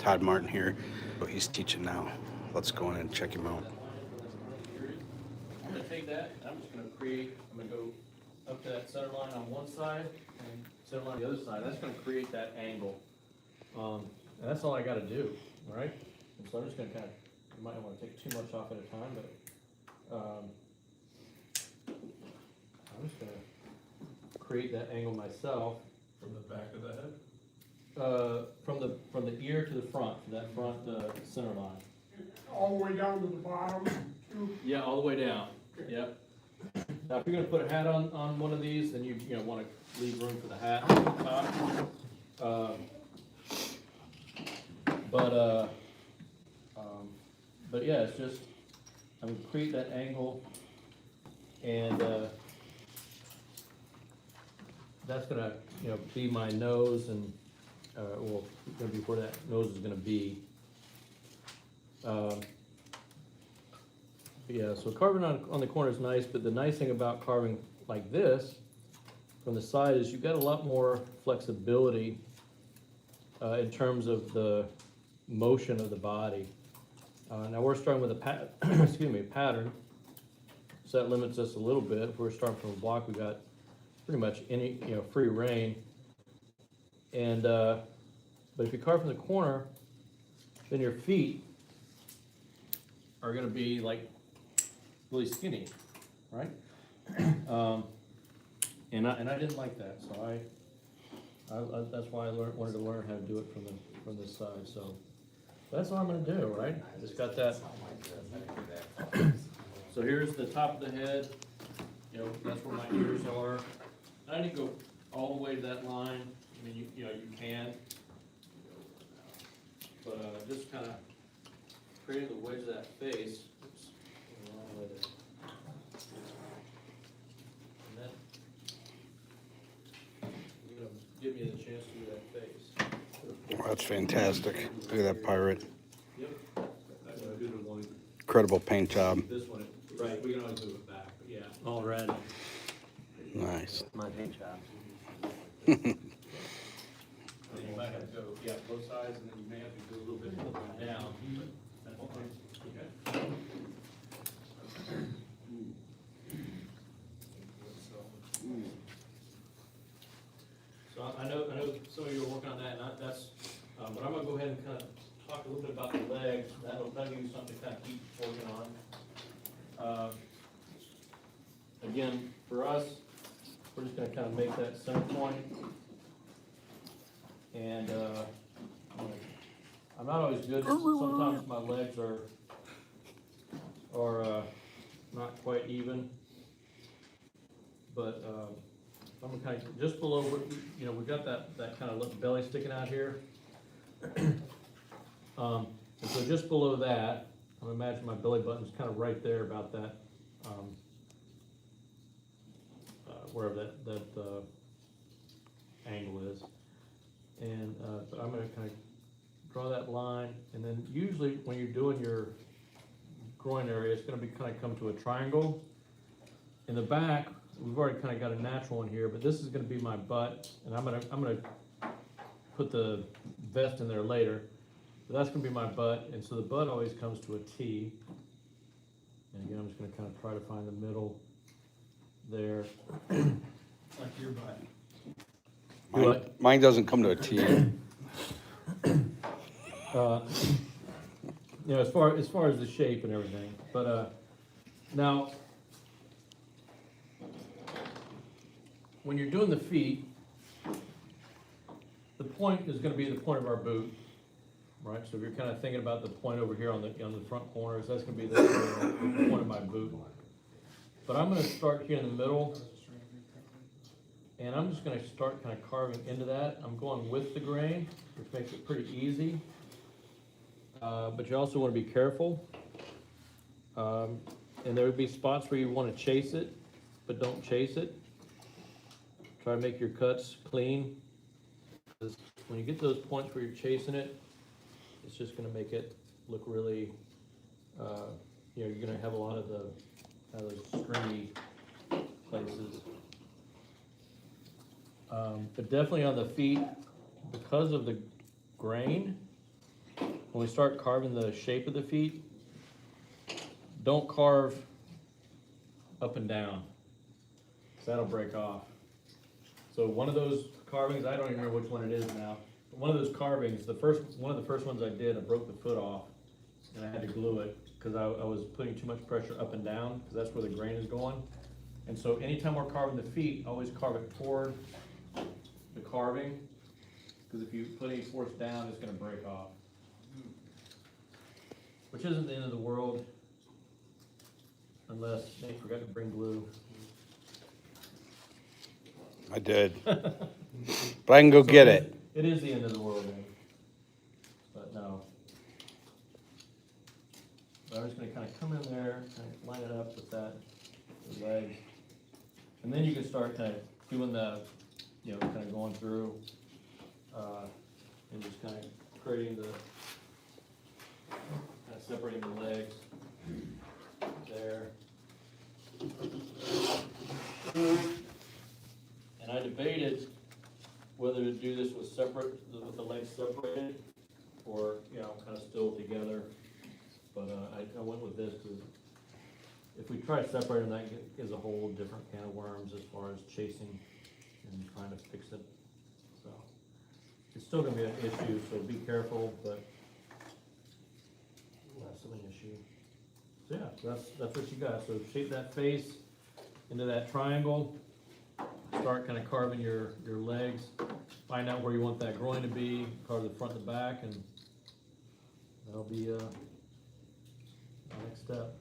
Todd Martin here. He's teaching now. Let's go in and check him out. I'm going to take that, and I'm just going to go up to that center line on one side and center line on the other side. That's going to create that angle. And that's all I got to do, all right? And so I'm just going to you might not want to take too much off at a time, but I'm just going to create that angle myself. From the back of the head? From the ear to the front, that front center line. All the way down to the bottom, too? Yeah, all the way down. Yep. Now, if you're going to put a hat on one of these, then you want to leave room for the hat on the top. But yeah, it's just I'm going to create that angle, and that's going to be my nose, and well, going to be where that nose is going to be. Yeah, so carving on the corner is nice, but the nice thing about carving like this from the side is you've got a lot more flexibility in terms of the motion of the body. Now we're starting with a pattern, so that limits us a little bit. If we're starting from a block, we got pretty much any free reign. And but if you carve from the corner, then your feet are going to be like really skinny, right? And I didn't like that, so I that's why I wanted to learn how to do it from this side. So that's what I'm going to do, right? Just got that. So here's the top of the head. That's where my ears are. I didn't go all the way to that line. I mean, you can, but just kind of creating the wedge of that face. Oops, wrong way there. And then you're gonna give me the chance to do that face. Well, that's fantastic. Look at that pirate. Yep. I'm gonna do the one. Incredible paint job. This one, right? We can always move it back, but yeah. All red. Nice. My paint job. And you might have to go, both sides, and then you may have to go a little bit further down. But that's okay. So I know some of you are working on that, and that's, but I'm gonna go ahead and kind of talk a little bit about the legs. That'll give you something to kind of keep working on. Again, for us, we're just gonna kind of make that center point. And I'm not always good. Sometimes my legs are not quite even. But I'm gonna kind of just below. We got that kind of belly sticking out here. And so just below that, I'm gonna imagine my belly button's kind of right there, about that, wherever that angle is. And but I'm going to kind of draw that line, and then usually when you're doing your groin area, it's going to be kind of come to a triangle. In the back, we've already kind of got a natural one here, but this is going to be my butt, and I'm going to put the vest in there later. But that's going to be my butt, and so the butt always comes to a T. And again, I'm just going to kind of try to find the middle there. Like your butt. Mine doesn't come to a T. As far as the shape and everything, but now when you're doing the feet, the point is going to be the point of our boot, right? So if you're kind of thinking about the point over here on the front corners, that's going to be the point of my boot. But I'm going to start here in the middle. And I'm just going to start kind of carving into that. I'm going with the grain, which makes it pretty easy. But you also want to be careful. And there would be spots where you want to chase it, but don't chase it. Try to make your cuts clean. Because when you get those points where you're chasing it, it's just going to make it look really, you're going to have a lot of those stringy places. But definitely on the feet, because of the grain, when we start carving the shape of the feet, don't carve up and down, 'cause that'll break off. So one of those carvings, I don't even remember which one it is now, but one of those carvings, one of the first ones I did, I broke the foot off, and I had to glue it, because I was putting too much pressure up and down, because that's where the grain is going. And so anytime we're carving the feet, always carve it toward the carving, because if you put any force down, it's gonna break off. Which isn't the end of the world, unless Nate forgot to bring glue. I did. But I can go get it. It is the end of the world, Nate. But no. But I'm just gonna kinda come in there, kinda line it up with that, the legs. And then you can start kinda doing the, kinda going through, and just kinda creating the, kinda separating the legs there. And I debated whether to do this with the legs separated, or, kinda still together. But, I went with this, because if we try separating, that is a whole different can of worms as far as chasing and trying to fix it. So, it's still gonna be an issue, so be careful, but less of an issue. So yeah, that's what you got. So shape that face into that triangle. Start kind of carving your legs. Find out where you want that groin to be. Carve the front and the back, and that'll be the next step.